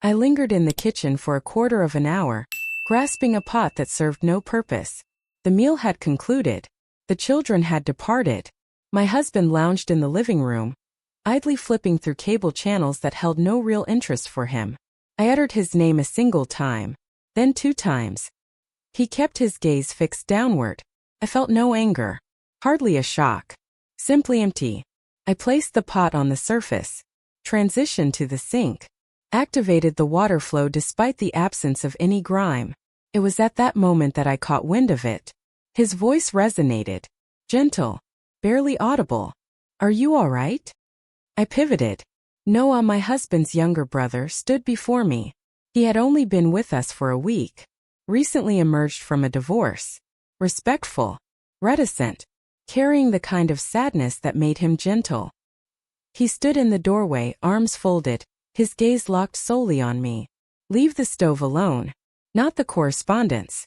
I lingered in the kitchen for a quarter of an hour, grasping a pot that served no purpose. The meal had concluded. The children had departed. My husband lounged in the living room, idly flipping through cable channels that held no real interest for him. I uttered his name a single time, then 2 times. He kept his gaze fixed downward. I felt no anger, hardly a shock, simply empty. I placed the pot on the surface, transitioned to the sink, activated the water flow despite the absence of any grime. It was at that moment that I caught wind of it. His voice resonated, gentle, barely audible. "Are you all right?" I pivoted. Noah, my husband's younger brother, stood before me. He had only been with us for a week, recently emerged from a divorce, respectful, reticent, carrying the kind of sadness that made him gentle. He stood in the doorway, arms folded, his gaze locked solely on me. Leave the stove alone, not the correspondence.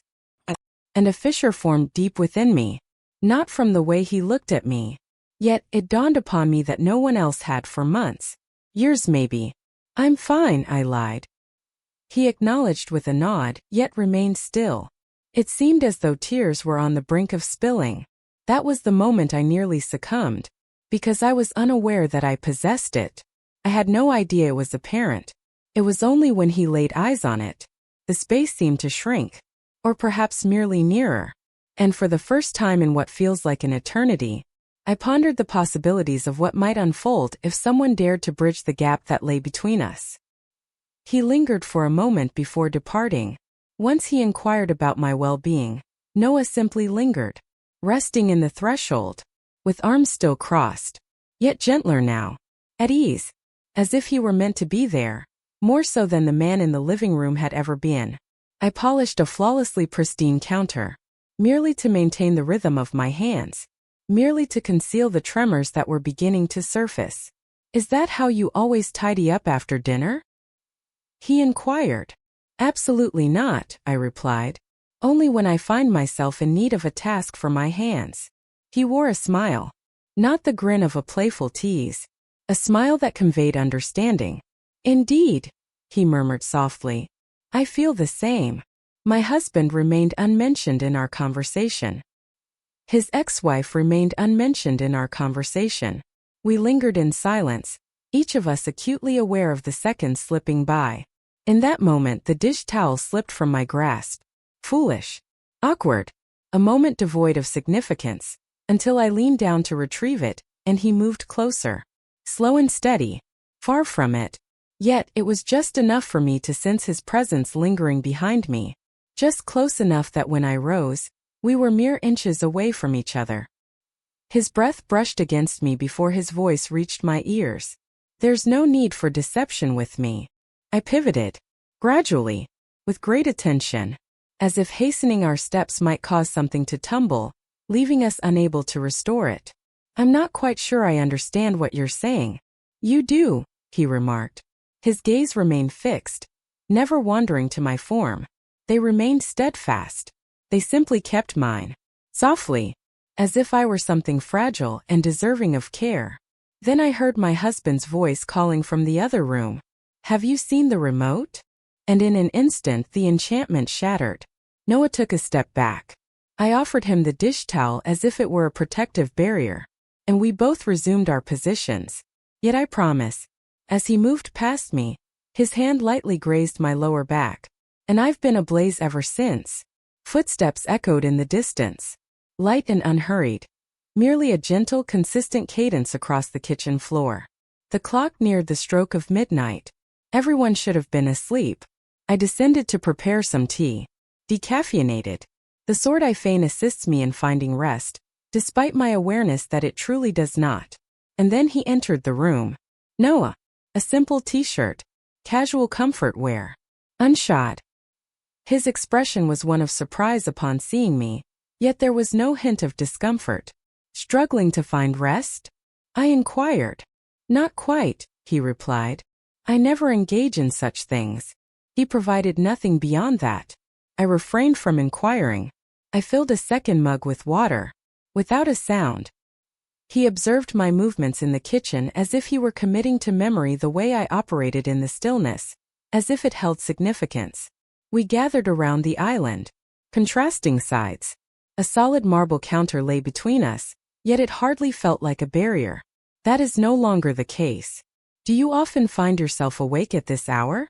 And a fissure formed deep within me, not from the way he looked at me. Yet it dawned upon me that no one else had for months, years maybe. "I'm fine," I lied. He acknowledged with a nod, yet remained still. It seemed as though tears were on the brink of spilling. That was the moment I nearly succumbed, because I was unaware that I possessed it. I had no idea it was apparent. It was only when he laid eyes on it. The space seemed to shrink, or perhaps merely nearer. And for the first time in what feels like an eternity, I pondered the possibilities of what might unfold if someone dared to bridge the gap that lay between us. He lingered for a moment before departing. Once he inquired about my well-being, Noah simply lingered, resting in the threshold, with arms still crossed, yet gentler now, at ease, as if he were meant to be there, more so than the man in the living room had ever been. I polished a flawlessly pristine counter, merely to maintain the rhythm of my hands, merely to conceal the tremors that were beginning to surface. "Is that how you always tidy up after dinner?" he inquired. "Absolutely not," I replied. "Only when I find myself in need of a task for my hands." He wore a smile, not the grin of a playful tease, a smile that conveyed understanding. "Indeed," he murmured softly. "I feel the same." My husband remained unmentioned in our conversation. His ex-wife remained unmentioned in our conversation. We lingered in silence, each of us acutely aware of the seconds slipping by. In that moment, the dish towel slipped from my grasp. Foolish. Awkward. A moment devoid of significance, until I leaned down to retrieve it, and he moved closer. Slow and steady. Far from it. Yet it was just enough for me to sense his presence lingering behind me. Just close enough that when I rose, we were mere inches away from each other. His breath brushed against me before his voice reached my ears. "There's no need for deception with me." I pivoted, gradually, with great attention, as if hastening our steps might cause something to tumble, leaving us unable to restore it. "I'm not quite sure I understand what you're saying." "You do," he remarked. His gaze remained fixed, never wandering to my form. They remained steadfast. They simply kept mine, softly, as if I were something fragile and deserving of care. Then I heard my husband's voice calling from the other room. "Have you seen the remote?" And in an instant the enchantment shattered. Noah took a step back. I offered him the dish towel as if it were a protective barrier, and we both resumed our positions. Yet I promise, as he moved past me, his hand lightly grazed my lower back, and I've been ablaze ever since. Footsteps echoed in the distance, light and unhurried, merely a gentle, consistent cadence across the kitchen floor. The clock neared the stroke of midnight. Everyone should have been asleep. I descended to prepare some tea, decaffeinated, the sort I feign assists me in finding rest, despite my awareness that it truly does not. And then he entered the room. Noah. A simple t-shirt, casual comfort wear, unshod. His expression was one of surprise upon seeing me, yet there was no hint of discomfort. "Struggling to find rest?" I inquired. "Not quite," he replied. "I never engage in such things." He provided nothing beyond that. I refrained from inquiring. I filled a second mug with water, without a sound. He observed my movements in the kitchen as if he were committing to memory the way I operated in the stillness, as if it held significance. We gathered around the island, contrasting sides. A solid marble counter lay between us, yet it hardly felt like a barrier. That is no longer the case. Do you often find yourself awake at this hour?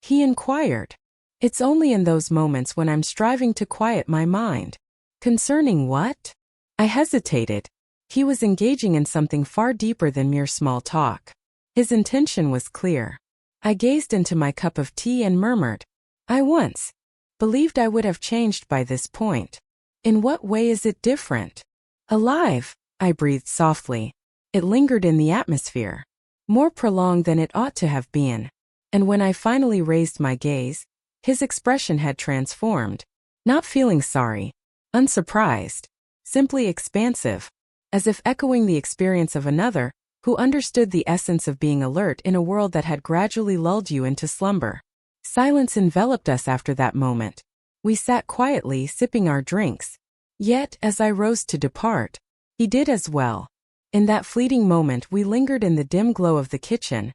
He inquired. It's only in those moments when I'm striving to quiet my mind. Concerning what? I hesitated. He was engaging in something far deeper than mere small talk. His intention was clear. I gazed into my cup of tea and murmured, I once believed I would have changed by this point. In what way is it different? Alive, I breathed softly. It lingered in the atmosphere, more prolonged than it ought to have been. And when I finally raised my gaze, his expression had transformed, not feeling sorry, unsurprised, simply expansive, as if echoing the experience of another who understood the essence of being alert in a world that had gradually lulled you into slumber. Silence enveloped us after that moment. We sat quietly sipping our drinks. Yet, as I rose to depart, he did as well. In that fleeting moment we lingered in the dim glow of the kitchen,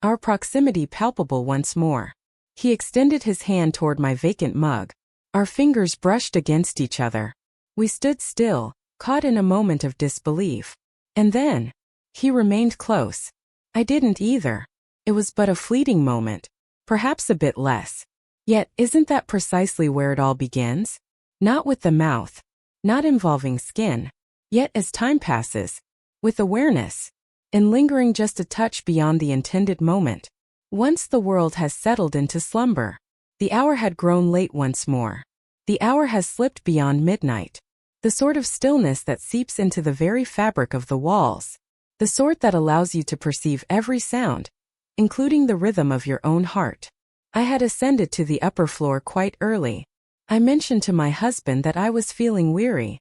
our proximity palpable once more. He extended his hand toward my vacant mug. Our fingers brushed against each other. We stood still, caught in a moment of disbelief. And then, he remained close. I didn't either. It was but a fleeting moment, perhaps a bit less. Yet, isn't that precisely where it all begins? Not with the mouth, not involving skin. Yet as time passes, with awareness, and lingering just a touch beyond the intended moment. Once the world has settled into slumber, the hour had grown late once more. The hour has slipped beyond midnight. The sort of stillness that seeps into the very fabric of the walls. The sort that allows you to perceive every sound, including the rhythm of your own heart. I had ascended to the upper floor quite early. I mentioned to my husband that I was feeling weary.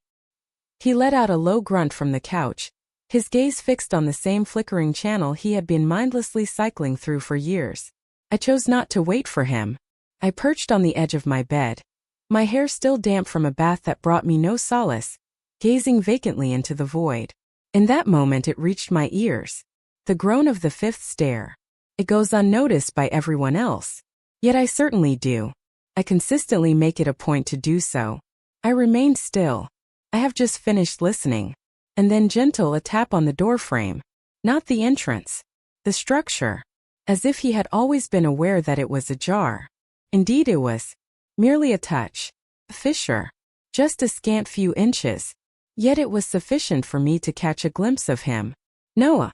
He let out a low grunt from the couch, his gaze fixed on the same flickering channel he had been mindlessly cycling through for years. I chose not to wait for him. I perched on the edge of my bed, my hair still damp from a bath that brought me no solace, gazing vacantly into the void. In that moment it reached my ears. The groan of the fifth stair. It goes unnoticed by everyone else. Yet I certainly do. I consistently make it a point to do so. I remained still. I have just finished listening. And then gentle a tap on the doorframe. Not the entrance. The structure. As if he had always been aware that it was ajar. Indeed it was. Merely a touch. A fissure. Just a scant few inches. Yet it was sufficient for me to catch a glimpse of him. Noah.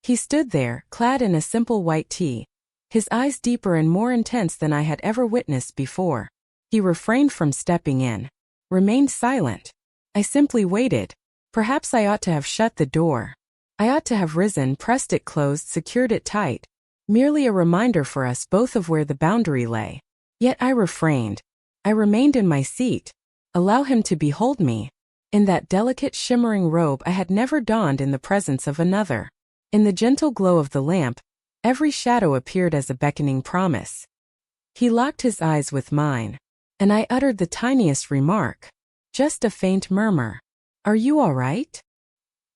He stood there, clad in a simple white tee. His eyes deeper and more intense than I had ever witnessed before. He refrained from stepping in. Remained silent. I simply waited. Perhaps I ought to have shut the door. I ought to have risen, pressed it closed, secured it tight. Merely a reminder for us both of where the boundary lay. Yet I refrained. I remained in my seat. Allow him to behold me. In that delicate shimmering robe I had never donned in the presence of another. In the gentle glow of the lamp, every shadow appeared as a beckoning promise. He locked his eyes with mine, and I uttered the tiniest remark. Just a faint murmur. Are you all right?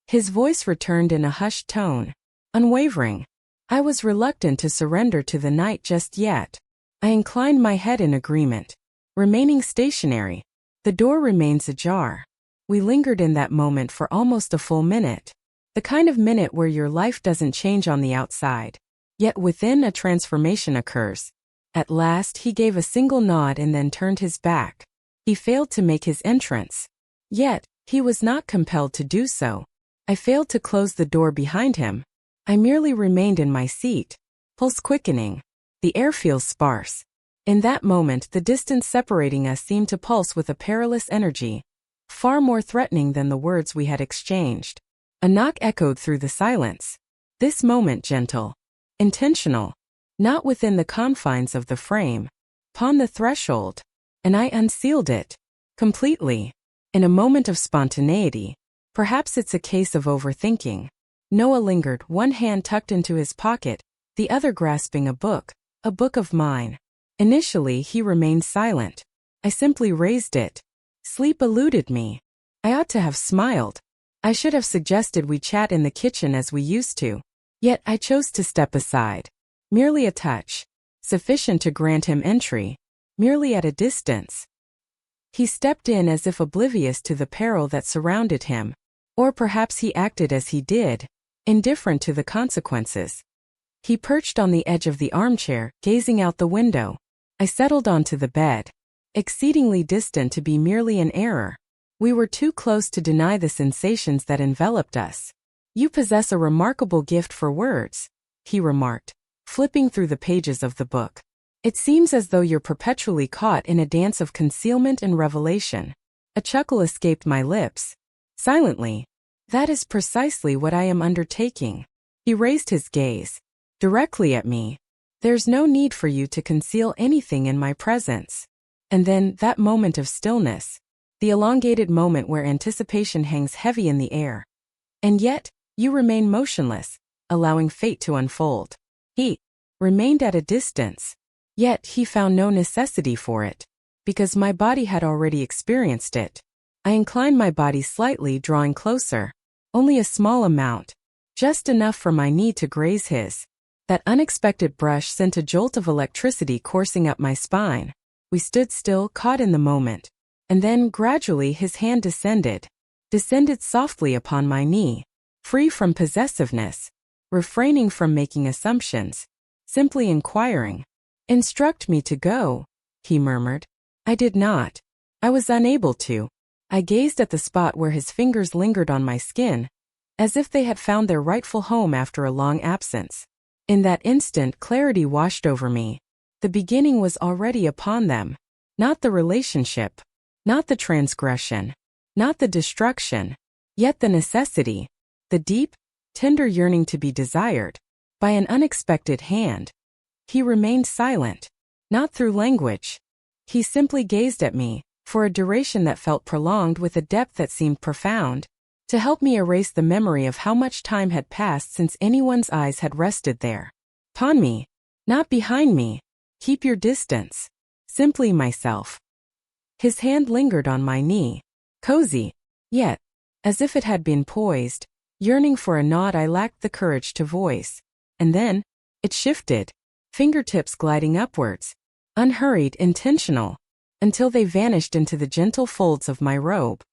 His voice returned in a hushed tone, unwavering. I was reluctant to surrender to the night just yet. I inclined my head in agreement. Remaining stationary, the door remains ajar. We lingered in that moment for almost a full minute. The kind of minute where your life doesn't change on the outside, yet within a transformation occurs. At last he gave a single nod and then turned his back. He failed to make his entrance. Yet, he was not compelled to do so. I failed to close the door behind him. I merely remained in my seat, pulse quickening. The air feels sparse. In that moment the distance separating us seemed to pulse with a perilous energy, far more threatening than the words we had exchanged. A knock echoed through the silence. This moment gentle, intentional, not within the confines of the frame, upon the threshold, and I unsealed it, completely. In a moment of spontaneity, perhaps it's a case of overthinking, Noah lingered, one hand tucked into his pocket, the other grasping a book of mine. Initially he remained silent. I simply raised it. Sleep eluded me. I ought to have smiled. I should have suggested we chat in the kitchen as we used to. Yet I chose to step aside. Merely a touch. sufficient to grant him entry, merely at a distance. He stepped in as if oblivious to the peril that surrounded him, or perhaps he acted as he did, indifferent to the consequences. He perched on the edge of the armchair, gazing out the window. I settled onto the bed, exceedingly distant to be merely an error. We were too close to deny the sensations that enveloped us. "You possess a remarkable gift for words," he remarked, flipping through the pages of the book. "It seems as though you're perpetually caught in a dance of concealment and revelation." A chuckle escaped my lips. Silently, "That is precisely what I am undertaking." He raised his gaze directly at me. "There's no need for you to conceal anything in my presence." And then, that moment of stillness, the elongated moment where anticipation hangs heavy in the air. "And yet, you remain motionless, allowing fate to unfold." He remained at a distance, yet he found no necessity for it, because my body had already experienced it. I inclined my body slightly, drawing closer. Only a small amount, just enough for my knee to graze his. That unexpected brush sent a jolt of electricity coursing up my spine. We stood still, caught in the moment. And then, gradually, his hand descended softly upon my knee, free from possessiveness, refraining from making assumptions, simply inquiring. "Instruct me to go," he murmured. I did not. I was unable to. I gazed at the spot where his fingers lingered on my skin, as if they had found their rightful home after a long absence. In that instant, clarity washed over me. The beginning was already upon them. Not the relationship, not the transgression, not the destruction, yet the necessity, the deep, tender yearning to be desired, by an unexpected hand. He remained silent, not through language. He simply gazed at me, for a duration that felt prolonged with a depth that seemed profound, to help me erase the memory of how much time had passed since anyone's eyes had rested there. Upon me, not behind me. "Keep your distance." Simply myself. His hand lingered on my knee, cozy, yet, as if it had been poised, yearning for a nod I lacked the courage to voice. And then, it shifted, fingertips gliding upwards, unhurried, intentional, until they vanished into the gentle folds of my robe.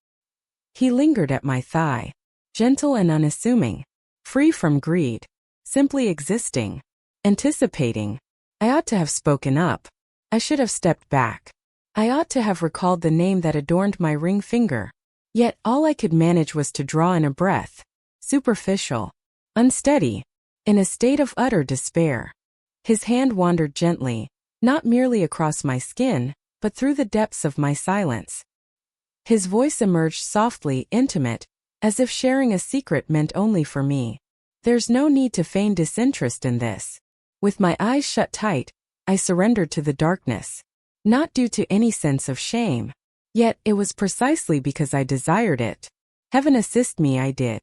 He lingered at my thigh, gentle and unassuming, free from greed, simply existing, anticipating. I ought to have spoken up. I should have stepped back. I ought to have recalled the name that adorned my ring finger. Yet all I could manage was to draw in a breath, superficial, unsteady, in a state of utter despair. His hand wandered gently, not merely across my skin, but through the depths of my silence. His voice emerged softly, intimate, as if sharing a secret meant only for me. "There's no need to feign disinterest in this." With my eyes shut tight, I surrendered to the darkness. Not due to any sense of shame. Yet it was precisely because I desired it. Heaven assist me, I did.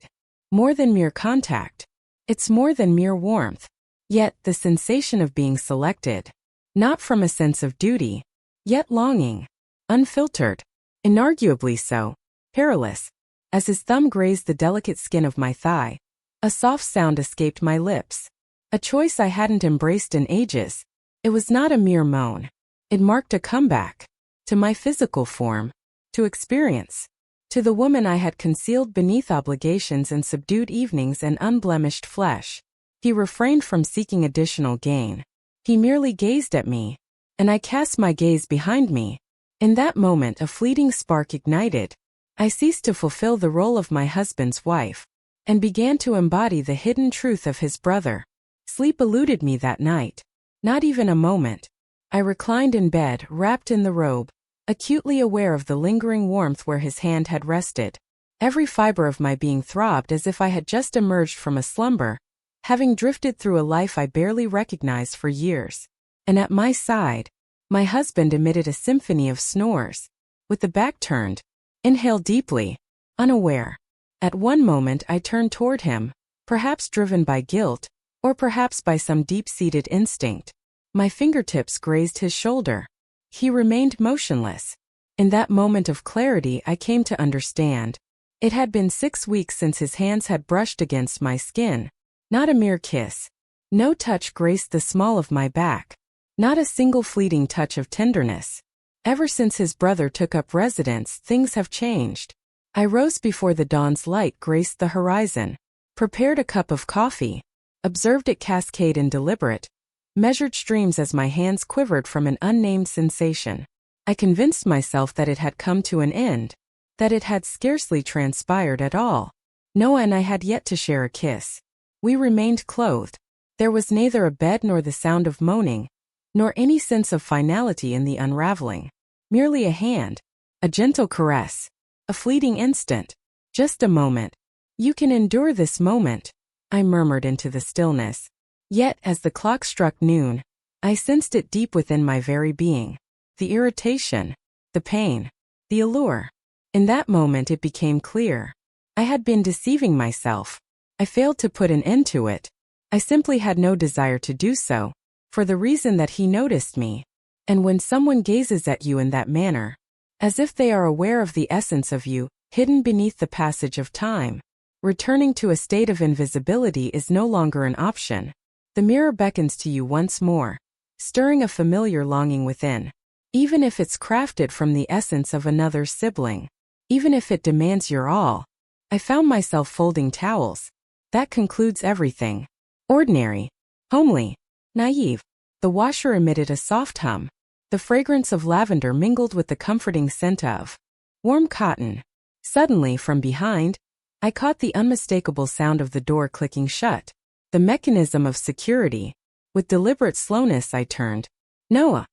More than mere contact. It's more than mere warmth. Yet the sensation of being selected. Not from a sense of duty, yet longing. Unfiltered. Inarguably so. Perilous. As his thumb grazed the delicate skin of my thigh, a soft sound escaped my lips. A choice I hadn't embraced in ages. It was not a mere moan. It marked a comeback. To my physical form. To experience. To the woman I had concealed beneath obligations and subdued evenings and unblemished flesh. He refrained from seeking additional gain. He merely gazed at me, and I cast my gaze behind me. In that moment a fleeting spark ignited. I ceased to fulfill the role of my husband's wife, and began to embody the hidden truth of his brother. Sleep eluded me that night. Not even a moment. I reclined in bed, wrapped in the robe, acutely aware of the lingering warmth where his hand had rested. Every fiber of my being throbbed as if I had just emerged from a slumber, having drifted through a life I barely recognized for years. And at my side, my husband emitted a symphony of snores, with the back turned, inhaled deeply, unaware. At one moment I turned toward him, perhaps driven by guilt, or perhaps by some deep-seated instinct. My fingertips grazed his shoulder. He remained motionless. In that moment of clarity I came to understand. It had been 6 weeks since his hands had brushed against my skin. Not a mere kiss. No touch graced the small of my back. Not a single fleeting touch of tenderness. Ever since his brother took up residence, things have changed. I rose before the dawn's light graced the horizon, prepared a cup of coffee, observed it cascade in deliberate, measured streams as my hands quivered from an unnamed sensation. I convinced myself that it had come to an end, that it had scarcely transpired at all. Noah and I had yet to share a kiss. We remained clothed. There was neither a bed nor the sound of moaning, nor any sense of finality in the unraveling. Merely a hand, a gentle caress, a fleeting instant, just a moment. You can endure this moment, I murmured into the stillness. Yet, as the clock struck noon, I sensed it deep within my very being. The irritation, the pain, the allure. In that moment it became clear. I had been deceiving myself. I failed to put an end to it. I simply had no desire to do so, for the reason that he noticed me. And when someone gazes at you in that manner, as if they are aware of the essence of you, hidden beneath the passage of time, returning to a state of invisibility is no longer an option. The mirror beckons to you once more, stirring a familiar longing within. Even if it's crafted from the essence of another's sibling, even if it demands your all. I found myself folding towels. That concludes everything. Ordinary, homely, naive. The washer emitted a soft hum. The fragrance of lavender mingled with the comforting scent of warm cotton. Suddenly, from behind, I caught the unmistakable sound of the door clicking shut. The mechanism of security. With deliberate slowness I turned. Noah.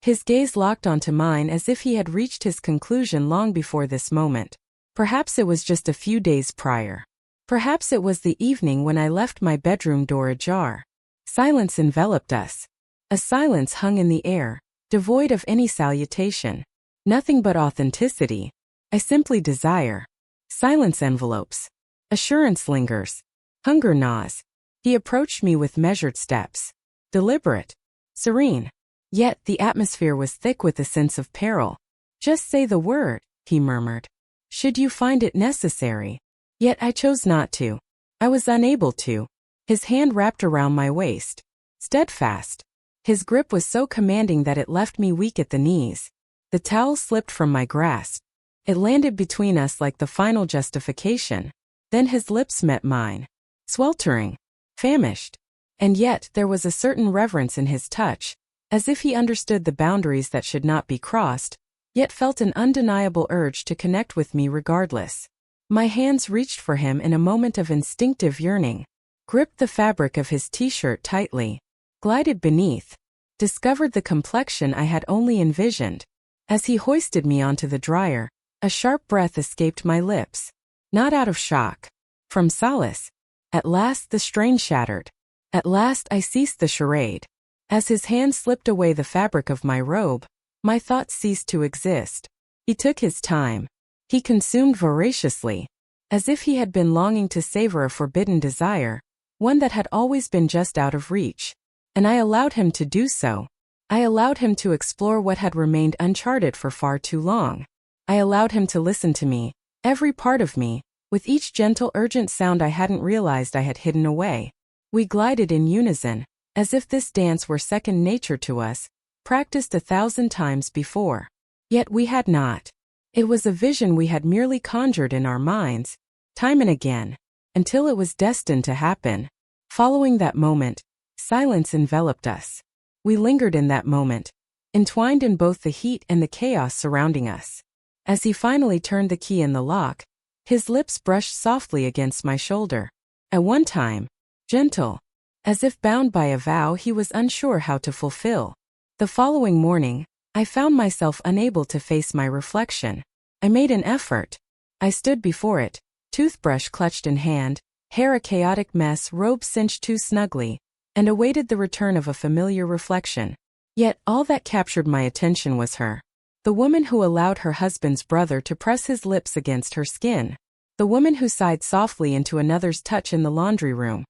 His gaze locked onto mine as if he had reached his conclusion long before this moment. Perhaps it was just a few days prior. Perhaps it was the evening when I left my bedroom door ajar. Silence enveloped us. A silence hung in the air, devoid of any salutation. Nothing but authenticity. I simply desire. Silence envelopes. Assurance lingers. Hunger gnaws. He approached me with measured steps. Deliberate. Serene. Yet the atmosphere was thick with a sense of peril. Just say the word, he murmured. Should you find it necessary? Yet I chose not to. I was unable to. His hand wrapped around my waist. Steadfast. His grip was so commanding that it left me weak at the knees. The towel slipped from my grasp. It landed between us like the final justification. Then his lips met mine. Sweltering. Famished. And yet there was a certain reverence in his touch, as if he understood the boundaries that should not be crossed, yet felt an undeniable urge to connect with me regardless. My hands reached for him in a moment of instinctive yearning, gripped the fabric of his t-shirt tightly, glided beneath, discovered the complexion I had only envisioned. As he hoisted me onto the dryer, a sharp breath escaped my lips. Not out of shock. From solace. At last the strain shattered. At last I ceased the charade. As his hand slipped away the fabric of my robe, my thoughts ceased to exist. He took his time. He consumed voraciously, as if he had been longing to savor a forbidden desire, one that had always been just out of reach. And I allowed him to do so. I allowed him to explore what had remained uncharted for far too long. I allowed him to listen to me, every part of me, with each gentle urgent sound I hadn't realized I had hidden away. We glided in unison, as if this dance were second nature to us, practiced 1,000 times before. Yet we had not. It was a vision we had merely conjured in our minds, time and again, until it was destined to happen. Following that moment, silence enveloped us. We lingered in that moment, entwined in both the heat and the chaos surrounding us. As he finally turned the key in the lock, his lips brushed softly against my shoulder. At one time, gentle, as if bound by a vow he was unsure how to fulfill. The following morning, I found myself unable to face my reflection. I made an effort. I stood before it, toothbrush clutched in hand, hair a chaotic mess, robe cinched too snugly, and awaited the return of a familiar reflection. Yet all that captured my attention was her. The woman who allowed her husband's brother to press his lips against her skin. The woman who sighed softly into another's touch in the laundry room,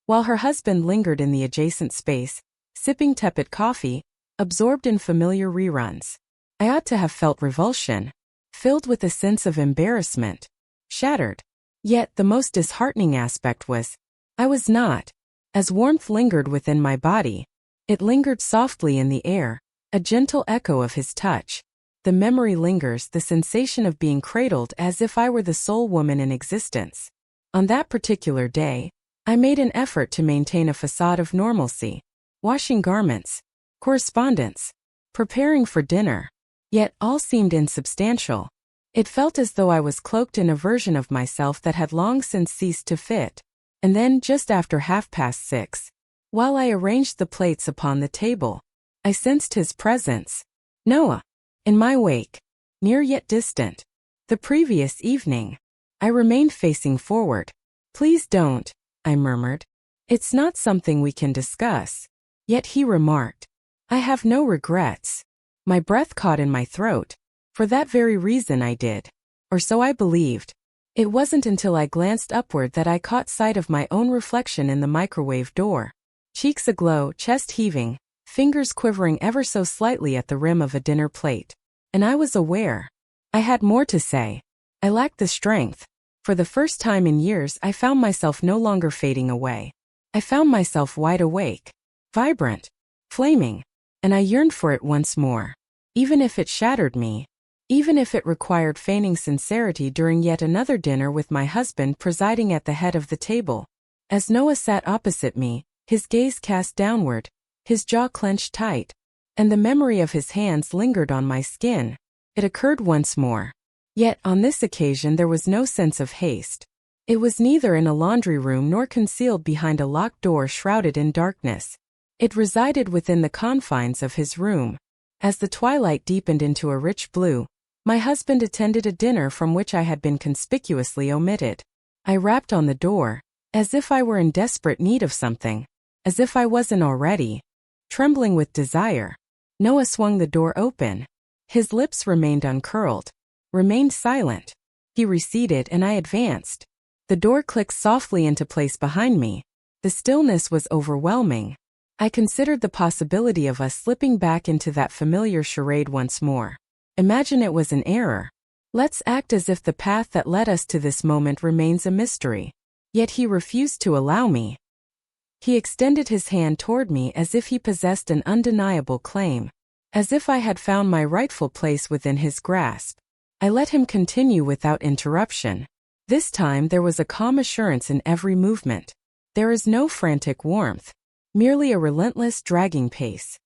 while her husband lingered in the adjacent space, sipping tepid coffee, absorbed in familiar reruns. I ought to have felt revulsion, filled with a sense of embarrassment, shattered. Yet the most disheartening aspect was, I was not. As warmth lingered within my body, It lingered softly in the air, a gentle echo of his touch. The memory lingers, the sensation of being cradled as if I were the sole woman in existence. On that particular day, I made an effort to maintain a facade of normalcy, washing garments, correspondence, preparing for dinner. Yet all seemed insubstantial. It felt as though I was cloaked in a version of myself that had long since ceased to fit. And then, just after 6:30, while I arranged the plates upon the table, I sensed his presence. Noah. In my wake. Near yet distant. The previous evening. I remained facing forward. "Please don't," I murmured. "It's not something we can discuss." Yet he remarked, "I have no regrets." My breath caught in my throat. For that very reason I did. Or so I believed. It wasn't until I glanced upward that I caught sight of my own reflection in the microwave door. Cheeks aglow, chest heaving, fingers quivering ever so slightly at the rim of a dinner plate. And I was aware. I had more to say. I lacked the strength. For the first time in years I found myself no longer fading away. I found myself wide awake. Vibrant. Flaming. And I yearned for it once more. Even if it shattered me. Even if it required feigning sincerity during yet another dinner with my husband presiding at the head of the table. As Noah sat opposite me, his gaze cast downward, his jaw clenched tight, and the memory of his hands lingered on my skin. It occurred once more. Yet on this occasion there was no sense of haste. It was neither in a laundry room nor concealed behind a locked door shrouded in darkness. It resided within the confines of his room. As the twilight deepened into a rich blue, my husband attended a dinner from which I had been conspicuously omitted. I rapped on the door, as if I were in desperate need of something, as if I wasn't already. Trembling with desire, Noah swung the door open. His lips remained uncurled, remained silent. He receded and I advanced. The door clicked softly into place behind me. The stillness was overwhelming. I considered the possibility of us slipping back into that familiar charade once more. Imagine it was an error. Let's act as if the path that led us to this moment remains a mystery. Yet he refused to allow me. He extended his hand toward me as if he possessed an undeniable claim, as if I had found my rightful place within his grasp. I let him continue without interruption. This time there was a calm assurance in every movement. There is no frantic warmth, merely a relentless dragging pace.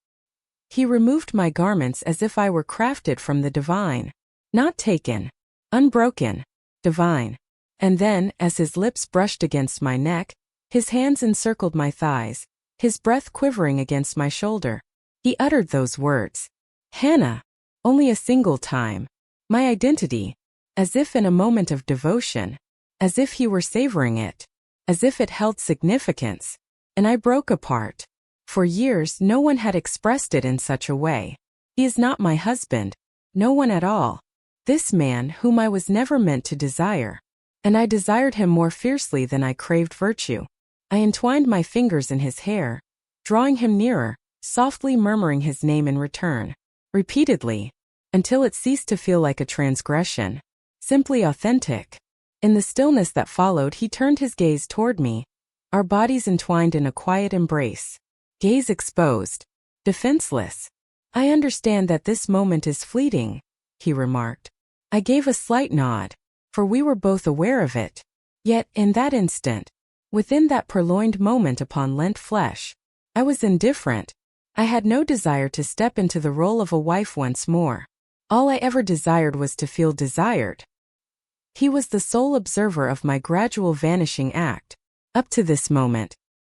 He removed my garments as if I were crafted from the divine. Not taken. Unbroken. Divine. And then, as his lips brushed against my neck, his hands encircled my thighs, his breath quivering against my shoulder, he uttered those words. "Hannah." Only a single time. My identity. As if in a moment of devotion. As if he were savoring it. As if it held significance. And I broke apart. For years no one had expressed it in such a way. He is not my husband. No one at all. This man whom I was never meant to desire. And I desired him more fiercely than I craved virtue. I entwined my fingers in his hair, drawing him nearer, softly murmuring his name in return. Repeatedly. Until it ceased to feel like a transgression. Simply authentic. In the stillness that followed he turned his gaze toward me. Our bodies entwined in a quiet embrace. Gaze exposed. Defenseless. "I understand that this moment is fleeting," he remarked. I gave a slight nod, for we were both aware of it. Yet, in that instant, within that purloined moment upon lent flesh, I was indifferent. I had no desire to step into the role of a wife once more. All I ever desired was to feel desired. He was the sole observer of my gradual vanishing act. Up to this moment,